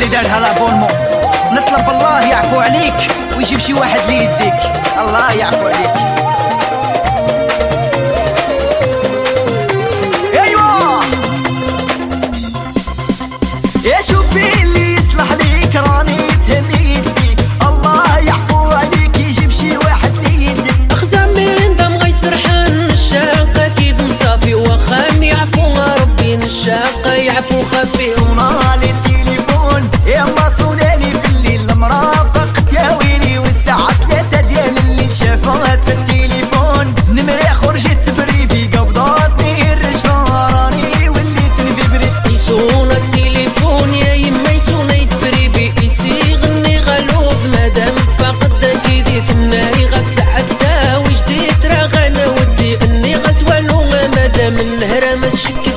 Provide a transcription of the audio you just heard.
اللي دارها لابونمون. نطلب الله يعفو عليك ويجيب شي واحد اللي يديك. الله يعفو عليك. ايوا يا شوفي اللي يصلح ليك راني تهنيت فيك. الله يعفو عليك يجيب شي واحد اللي يديك. اخزع من دم غيسرحن الشاقة كيف مصافي وخام يعفو ربي الشاقة يعفو خفي. صونالي التليفون يا ما صونالي في الليل مرافقت يا ويلي والساعة 3 ديال الليل شافات في التليفون نمرة خرجت بريفي قبضاتني الرجفة راني وليت نفبري. يسون التليفون يا يما يسون يتبريبي يسيغني غلوظ مادام فقد كيدي ثناي غتسعدها وجديت راه غنودي اني غزوالو مادام النهر ما تشكي